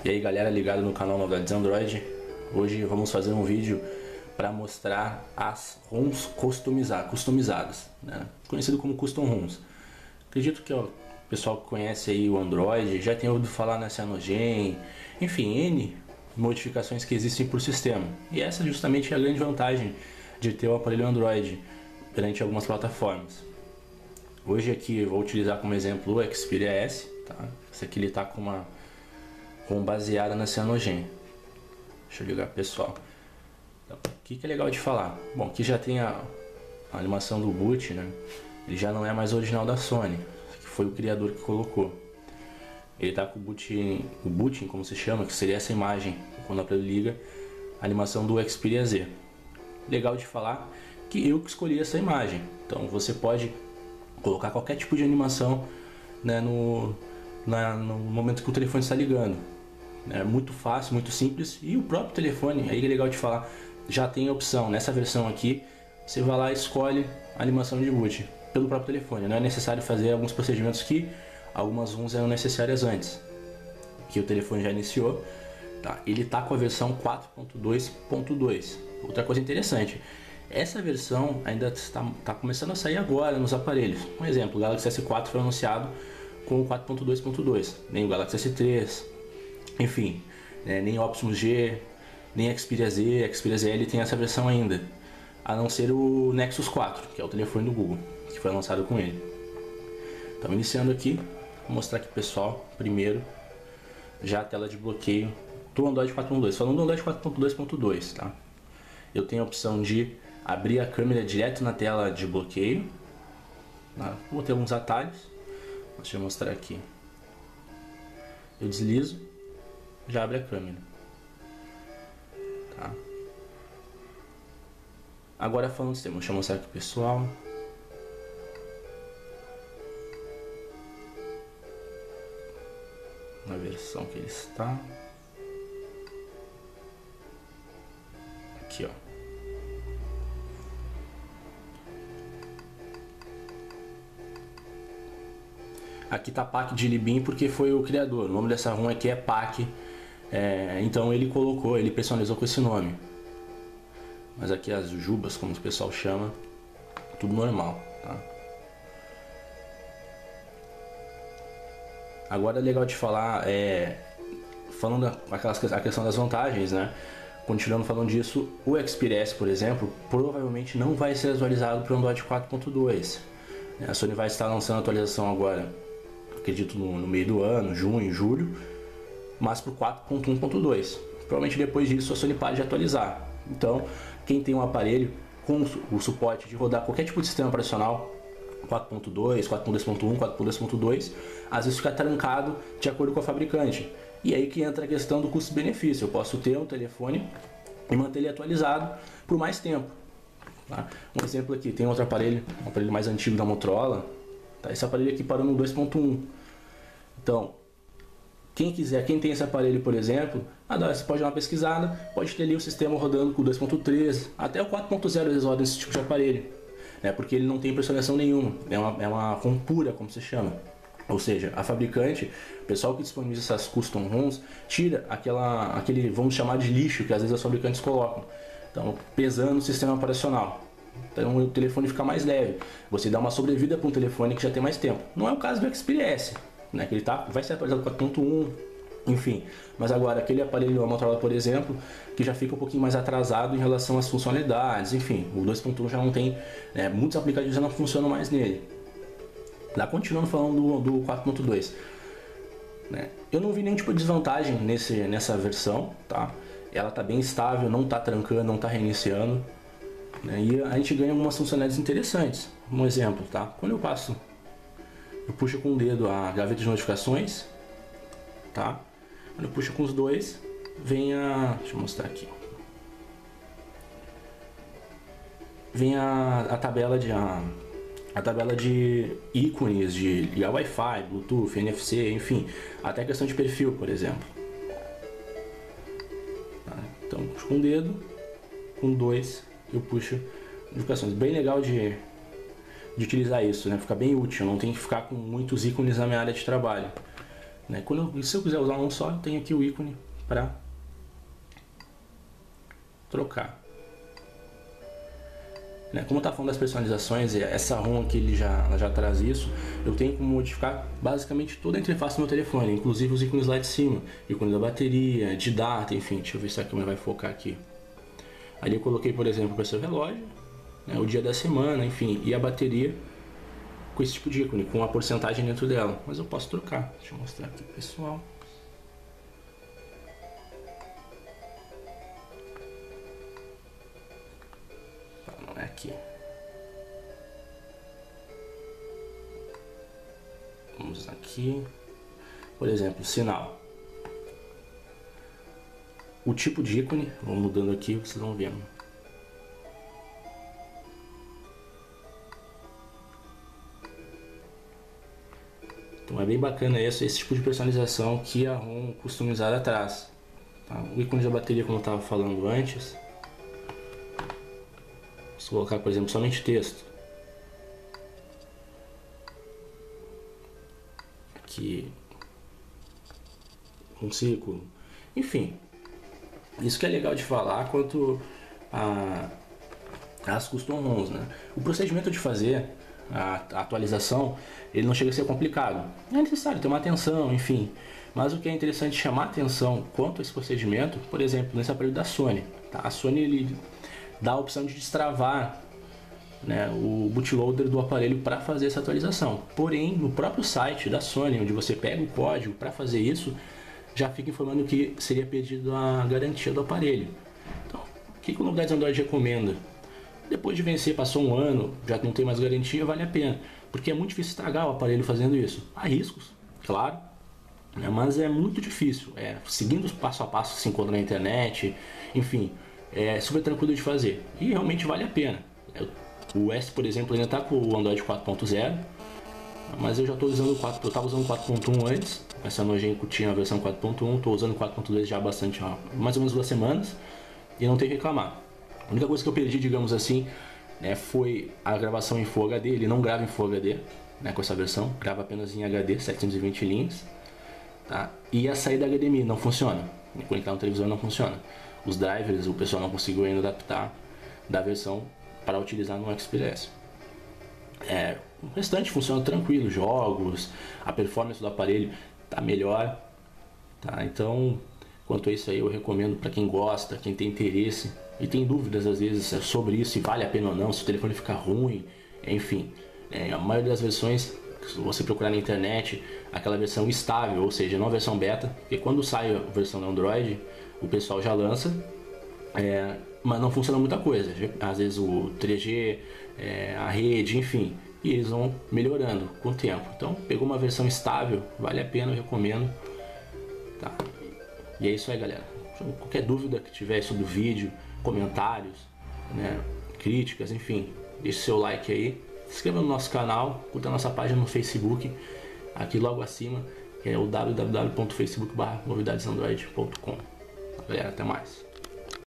E aí galera ligada no canal Novidades Android, hoje vamos fazer um vídeo para mostrar as ROMs customizadas, né? Conhecido como Custom ROMs. Acredito que o pessoal que conhece aí o Android já tem ouvido falar na Cyanogen, enfim, N modificações que existem por sistema. E essa justamente é a grande vantagem de ter o aparelho Android perante algumas plataformas. Hoje aqui eu vou utilizar como exemplo o Xperia S, tá? Esse aqui ele está com baseada na Cyanogen. Deixa eu ligar pessoal. Então, o que é legal de falar? Bom, aqui já tem a animação do boot, né? Ele já não é mais original da Sony, que foi o criador que colocou. Ele está com o booting, como se chama, que seria essa imagem quando o aparelho liga, a animação do Xperia Z. Legal de falar que eu que escolhi essa imagem. Então você pode colocar qualquer tipo de animação, né, no momento que o telefone está ligando. É muito fácil, muito simples, e o próprio telefone, aí é legal de falar, já tem a opção. Nessa versão aqui você vai lá e escolhe a animação de boot pelo próprio telefone. Não é necessário fazer alguns procedimentos que algumas ROMs eram necessárias antes, que o telefone já iniciou, tá? Ele está com a versão 4.2.2. Outra coisa interessante, essa versão ainda está começando a sair agora nos aparelhos. Um exemplo, o Galaxy S4 foi anunciado com o 4.2.2, nem o Galaxy S3, enfim, né, nem o Optimus G, nem Xperia Z, Xperia ZL tem essa versão ainda, a não ser o Nexus 4, que é o telefone do Google, que foi lançado com ele. Então, iniciando aqui, vou mostrar aqui pessoal, primeiro, já a tela de bloqueio do Android 4.2, falando do Android 4.2.2, tá? Eu tenho a opção de abrir a câmera direto na tela de bloqueio, tá? Vou ter alguns atalhos, deixa eu mostrar aqui. Eu deslizo, já abre a câmera, tá? Agora falando do sistema, deixa eu mostrar aqui pessoal. Na versão que ele está. Aqui, ó. Aqui tá PAC de Libin porque foi o criador. O nome dessa ROM aqui é PAC. Então ele colocou, ele personalizou com esse nome. Mas aqui as jubas, como o pessoal chama, tudo normal, tá? Agora é legal de falar, falando a questão das vantagens, né? Continuando falando disso, o Xperia S, por exemplo, provavelmente não vai ser atualizado para o Android 4.2. A Sony vai estar lançando a atualização agora, acredito no meio do ano, junho, julho, mas para o 4.1.2. Provavelmente depois disso a Sony para de atualizar. Então, quem tem um aparelho com o suporte de rodar qualquer tipo de sistema operacional, 4.2, 4.2.1, 4.2.2, às vezes fica trancado de acordo com a fabricante. E aí que entra a questão do custo-benefício. Eu posso ter um telefone e manter ele atualizado por mais tempo, tá? Um exemplo aqui, tem outro aparelho, um aparelho mais antigo da Motorola, tá? Esse aparelho aqui parou no 2.1. Então, quem quiser, quem tem esse aparelho, por exemplo, você pode dar uma pesquisada, pode ter ali o sistema rodando com 2.3, até o 4.0 eles rodam esse tipo de aparelho, né? Porque ele não tem personalização nenhuma, é uma ROM pura, como se chama. Ou seja, a fabricante, o pessoal que disponibiliza essas custom ROMs, tira aquele, vamos chamar de lixo, que às vezes as fabricantes colocam. Então, pesando o sistema operacional. Então o telefone fica mais leve. Você dá uma sobrevida para um telefone que já tem mais tempo. Não é o caso do Xperia S, né? Que ele vai ser atualizado 4.1, enfim. Mas agora, aquele aparelho da Motorola, por exemplo, que já fica um pouquinho mais atrasado em relação às funcionalidades, enfim. O 2.1 já não tem, né? Muitos aplicativos já não funcionam mais nele. Lá, continuando falando do 4.2, né? Eu não vi nenhum tipo de desvantagem nessa versão, tá? Ela tá bem estável, não tá trancando, não tá reiniciando, né? E a gente ganha algumas funcionalidades interessantes. Um exemplo, tá? Quando eu puxo com o dedo a gaveta de notificações, tá? Quando eu puxo com os dois, vem deixa eu mostrar aqui. Vem a tabela de ícones, de ligar Wi-Fi, Bluetooth, NFC, enfim, até a questão de perfil, por exemplo. Tá? Então, puxo com o dedo, com dois eu puxo notificações. Bem legal de utilizar isso, né? Fica bem útil, não tem que ficar com muitos ícones na minha área de trabalho. né? Se eu quiser usar um só, eu tenho aqui o ícone para trocar. Como está falando das personalizações, essa ROM aqui ela já traz isso, eu tenho como modificar basicamente toda a interface do meu telefone, inclusive os ícones lá de cima, ícone da bateria, de data, enfim, deixa eu ver se a câmera vai focar aqui. Ali eu coloquei, por exemplo, para seu relógio, o dia da semana, enfim, e a bateria com esse tipo de ícone, com a porcentagem dentro dela, mas eu posso trocar, deixa eu mostrar aqui, pessoal. Não é aqui. Vamos aqui, por exemplo, sinal. O tipo de ícone, vamos mudando aqui, vocês vão vendo. Então é bem bacana esse tipo de personalização que a ROM customizada traz. Tá? O ícone da bateria, como eu estava falando antes, posso colocar, por exemplo, somente texto. Aqui um círculo. Enfim, isso que é legal de falar quanto às custom ROMs, né? O procedimento de fazer a atualização, ele não chega a ser complicado. É necessário ter uma atenção, enfim. Mas o que é interessante chamar atenção quanto a esse procedimento, por exemplo, nesse aparelho da Sony. Tá? A Sony ele dá a opção de destravar, né, o bootloader do aparelho para fazer essa atualização. Porém, no próprio site da Sony, onde você pega o código para fazer isso, já fica informando que seria pedido a garantia do aparelho. Então, o que o Novidades Android recomenda? Depois de vencer, passou um ano, já não tem mais garantia, vale a pena. Porque é muito difícil estragar o aparelho fazendo isso. Há riscos, claro, né, mas é muito difícil. Seguindo os passo a passo que se encontra na internet, enfim, é super tranquilo de fazer. E realmente vale a pena. O S, por exemplo, ainda está com o Android 4.0, mas eu já estou usando o 4. Eu estava usando o 4.1 antes, essa Nojenco tinha a versão 4.1, estou usando o 4.2 já há bastante, mais ou menos 2 semanas, e não tenho que reclamar. A única coisa que eu perdi, digamos assim, foi a gravação em Full HD. Ele não grava em Full HD, com essa versão, grava apenas em HD, 720 linhas, tá? E a saída HDMI não funciona, conectar no televisor não funciona. Os drivers, o pessoal não conseguiu ainda adaptar da versão para utilizar no Express. O restante funciona tranquilo, jogos, a performance do aparelho está melhor, tá? Então, quanto a isso aí, eu recomendo para quem gosta, quem tem interesse e tem dúvidas às vezes sobre isso, se vale a pena ou não, se o telefone fica ruim, enfim. A maioria das versões, se você procurar na internet, aquela versão estável, ou seja, não a versão beta, porque quando sai a versão Android, o pessoal já lança, mas não funciona muita coisa. Às vezes o 3G, a rede, enfim, e eles vão melhorando com o tempo. Então, pegou uma versão estável, vale a pena, eu recomendo. Tá? E é isso aí, galera. Qualquer dúvida que tiver sobre o vídeo, comentários, críticas, enfim, deixe seu like aí, se inscreva no nosso canal, curta a nossa página no Facebook, aqui logo acima, que é o www.facebook.com/novidadesandroid.com. Galera, até mais.